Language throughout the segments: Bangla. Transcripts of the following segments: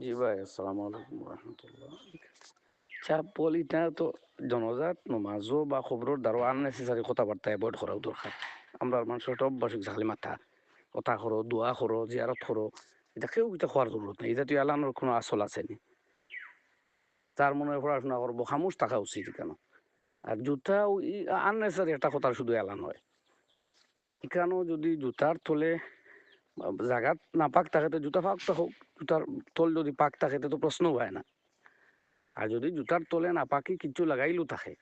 জি ভাই, আসসালামু আলাইকুম রহমতুল্লাহ। আচ্ছা বলিটা তো জনজাত নমাজও বা খবরের দ্বারা আননেসেসারি কথাবার্তা অ্যাভয়েড করাও দরকার। আমরা মানুষের একটা অভ্যাস হইছে খালি মাথা কথা করো, দোয়া করো, জিয়ারত করো। এটা কেউ এটা হওয়ার জরুরত নেই। এটা তুই এলানোর কোনো আসল আছে নি? তার মনে হয় পড়াশোনা করবো, খামোশ থাকা উচিত কেন? আর জুতা আননেসেসারি একটা কথা শুধু এলান হয়। এখানেও যদি জুতার তলে জাগাত না পাক থাকে তো জুতা পাক হোক, জুতার তল যদি পাক থাকে তো প্রশ্ন হয় না। আর যদি জুতার তলে না পাকি কিছু লাগাইলো থাকে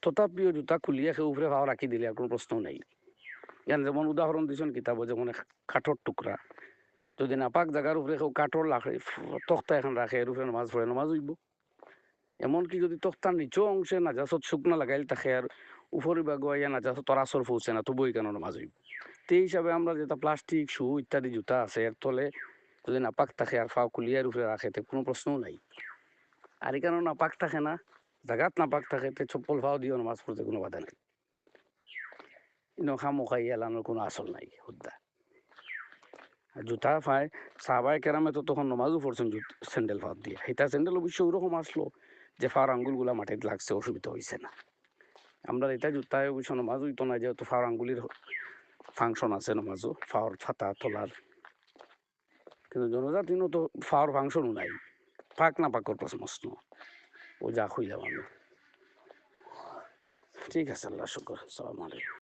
তথাপিও জুতা খুলিয়া সে উপরে ভাও রাখি দিলে আর কোনো প্রশ্ন নেই। ইয়ান যেমন উদাহরণ দিয়েছেন কিতাব যেমন কাঠর টুকরা যদি নাপাক জায়গার উপরে কেউ কাঠর রাখে, তক্তা এখন রাখে এর উপরে নামাজ পড়ে নামাজ হইব। এমনকি যদি তক্তার নিচু অংশে নাজাসত শুকনা লাগাইল থাকে আর উপরে বাগুয়াইয়া নাজাসত তরাসর পৌঁছে না তবুই কেন নামাজ হইব। সেই হিসাবে আমরা যেটা প্লাস্টিক শু ইত্যাদি জুতা আছে এর তলে যদি নাপাক থাকে আর ফাও খুলিয়ার উপরে রাখে তো কোনো প্রশ্নও নাই। আর এখানে নাপাক থাকে না, জাগাত নাপাক থাকে তো চপ্পল ফাও দিয়েও নামাজ পড়তে কোনো বাধা নাই। খামোখাই এলানোর কোনো আসল নাই হুদ্দা। আর জুতা পায় সাহাবায়ে কেরামে তো তখন নমাজও পড়ছেন স্যান্ডেল ফাঁদ দিয়ে। সেটা স্যান্ডেল অবশ্য ওরকম আসলো যে ফার আঙ্গুলগুলা মাটিতে লাগছে, অসুবিধা হয়েছে না। আমরা এটা জুতায় অবশ্য নমাজ হইতো না, যেহেতু ফার আঙ্গুলির ফাংশন আছে নমাজও, ফাওয়ার ছাতা তোলার। কিন্তু জনজাতিনও তো ফাওয়ার ফাংশনও নাই, পাক না পাকর প্রশ্ন। ও যা খুইলাম আমি। ঠিক আছে, আল্লাহ শুকর, আসসালামু আলাইকুম।